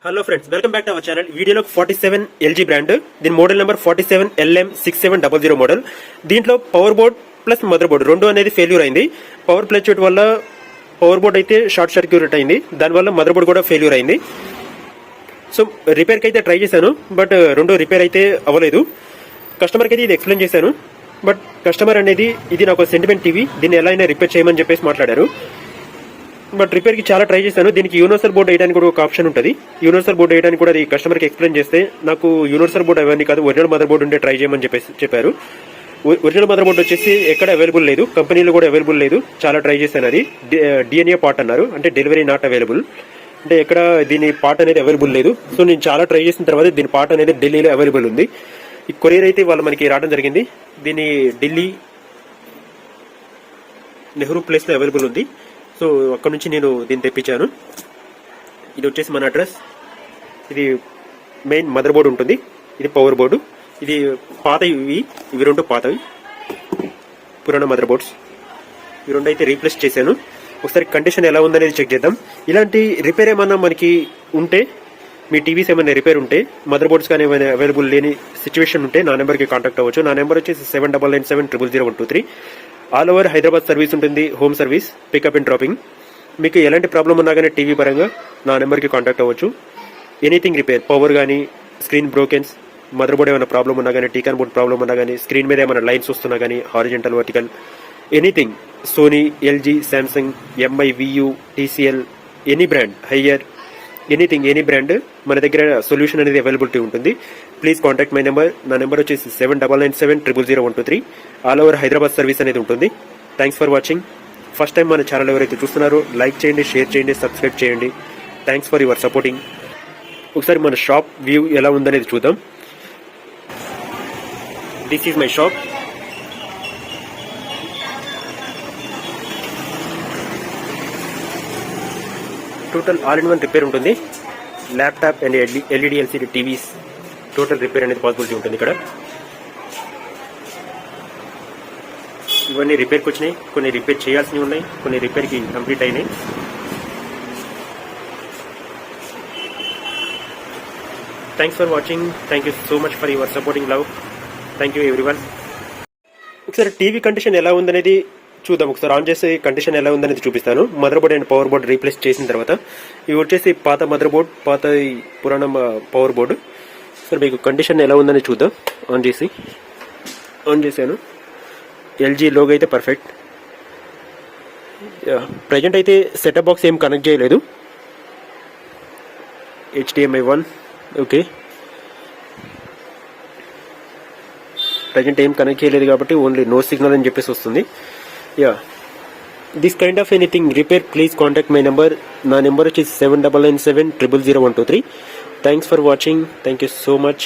Hello friends, welcome back to our channel. వీడియోలో 47 LG brand, దీని model number 47 LM6700 model. దీంట్లో power board plus mother board రెండు అనేది failure అయింది. Power fluctuate వల్ల పవర్ బోర్డ్ అయితే షార్ట్ సర్క్యూట్ అయింది, దానివల్ల మదర్ బోర్డ్ కూడా ఫెయిల్యూర్ అయింది. సో రిపేర్కి అయితే ట్రై చేశాను, బట్ రెండు రిపేర్ అయితే అవ్వలేదు. కస్టమర్కి అయితే ఇది ఎక్స్ప్లెయిన్ చేశాను, బట్ కస్టమర్ అనేది ఇది నాకు సెంటిమెంట్ టీవీ, దీన్ని ఎలా అయినా రిపేర్ చేయమని చెప్పేసి మాట్లాడారు. బట్ రిపేర్కి చాలా ట్రై చేశాను. దీనికి యూనివర్సల్ బోర్డ్ వేయడానికి కూడా ఒక ఆప్షన్ ఉంటుంది. యూనివర్సల్ బోర్డ్ వేయడానికి కూడా అది కస్టమర్కి ఎక్స్ప్లెయిన్ చేస్తే నాకు యూనివర్సల్ బోర్డ్ అవన్నీ కాదు, ఒరిజినల్ మదర్ బోర్డ్ ఉంటే ట్రై చేయమని చెప్పారు. ఒరిజినల్ మదర్ బోర్డ్ వచ్చేసి ఎక్కడ అవైలబుల్ లేదు, కంపెనీలో కూడా అవైలబుల్ లేదు. చాలా ట్రై చేశాను. అది DNA పార్ట్ అన్నారు, అంటే డెలివరీ నాట్ అవైలబుల్, అంటే ఎక్కడ దీని పార్ట్ అనేది అవైలబుల్ లేదు. సో నేను చాలా ట్రై చేసిన తర్వాత దీని పార్ట్ అనేది ఢిల్లీలో అవైలబుల్ ఉంది. ఈ కొరియర్ అయితే వాళ్ళు మనకి రావడం జరిగింది. దీని ఢిల్లీ నెహ్రూ ప్లేస్లో అవైలబుల్ ఉంది. సో అక్కడ నుంచి నేను దీన్ని తెప్పించాను. ఇది వచ్చేసి మన అడ్రస్. ఇది మెయిన్ మదర్ బోర్డు ఉంటుంది, ఇది పవర్ బోర్డు. ఇది పాతవి, ఇవి రెండు పాతవి పురాణ మదర్ బోర్డ్స్. ఇవి రెండు అయితే రీప్లేస్ చేశాను. ఒకసారి కండిషన్ ఎలా ఉందనేది చెక్ చేద్దాం. ఇలాంటి రిపేర్ ఏమన్నా మనకి ఉంటే, మీ టీవీస్ ఏమైనా రిపేర్ ఉంటే, మదర్ బోర్డ్స్ కానీ ఏమైనా అవైలబుల్ లేని సిచ్యువేషన్ ఉంటే నా నెంబర్కి కాంటాక్ట్ అవ్వచ్చు. నా నెంబర్ వచ్చేసి 7997000123. ఆల్ ఓవర్ హైదరాబాద్ సర్వీస్ ఉంటుంది, home service, pickup and dropping. మీకు ఎలాంటి ప్రాబ్లం ఉన్నా కానీ టీవీ పరంగా నా నెంబర్కి కాంటాక్ట్ అవ్వచ్చు. ఎనీథింగ్ రిపేర్, పవర్ కానీ, స్క్రీన్ బ్రోకెన్స్, మదర్ బోర్డ్ ఏమైనా ప్రాబ్లం ఉన్నా కానీ, టీకాన్ బోర్డ్ ప్రాబ్లం ఉన్నా కానీ, స్క్రీన్ మీద ఏమైనా లైన్స్ వస్తున్నా కానీ, horizontal vertical, anything, Sony, LG, Samsung, MI, VU, TCL, any brand, Haier, anything, any brand మన దగ్గర సొల్యూషన్ అనేది అవైలబిలిటీ ఉంటుంది. Please contact my number. నా నెంబర్ వచ్చేసి 7997000123. ఆల్ ఓవర్ హైదరాబాద్ సర్వీస్ అనేది ఉంటుంది. Thanks for watching. First time మన ఛానల్ ఎవరైతే చూస్తున్నారో లైక్ చేయండి, షేర్ చేయండి, సబ్స్క్రైబ్ చేయండి. Thanks for your supporting. ఒకసారి మన షాప్ వ్యూ ఎలా ఉందనేది చూద్దాం. This is my shop. Total all in one repair ఉంటుంది. Laptop and LED LCD TVs total repair అనేది పాసిబిలిటీ ఉంటుంది ఇక్కడ. ఇవన్నీ రిపేర్కి వచ్చినాయి, కొన్ని రిపేర్ చేయాల్సినవి ఉన్నాయి, కొన్ని రిపేర్కి కంప్లీట్ అయినాయి. Thanks for watching. Thank you so much for your supporting love. Thank you everyone. ఒకసారి టీవీ కండిషన్ ఎలా ఉందనేది చూద్దాం. ఒకసారి ఆన్ చేసి కండిషన్ ఎలా ఉందనేది చూపిస్తాను. Mother board and power board replace చేసిన తర్వాత ఇవి వచ్చేసి పాత మదర్ బోర్డ్, పాత పురాణ పవర్ బోర్డు. సరే మీకు కండిషన్ ఎలా ఉందని చూద్దాం. ఆన్ చేశాను. LG లోగో అయితే పర్ఫెక్ట్. ప్రజెంట్ అయితే సెటప్ బాక్స్ ఏం కనెక్ట్ చేయలేదు. HDMI 1 okay. ప్రజెంట్ ఏం కనెక్ట్ చేయలేదు కాబట్టి ఓన్లీ నో సిగ్నల్ అని చెప్పేసి వస్తుంది. This kind of anything repair please contact my number. నా నెంబర్ వచ్చేసి 7997000123. Thanks for watching. Thank you so much.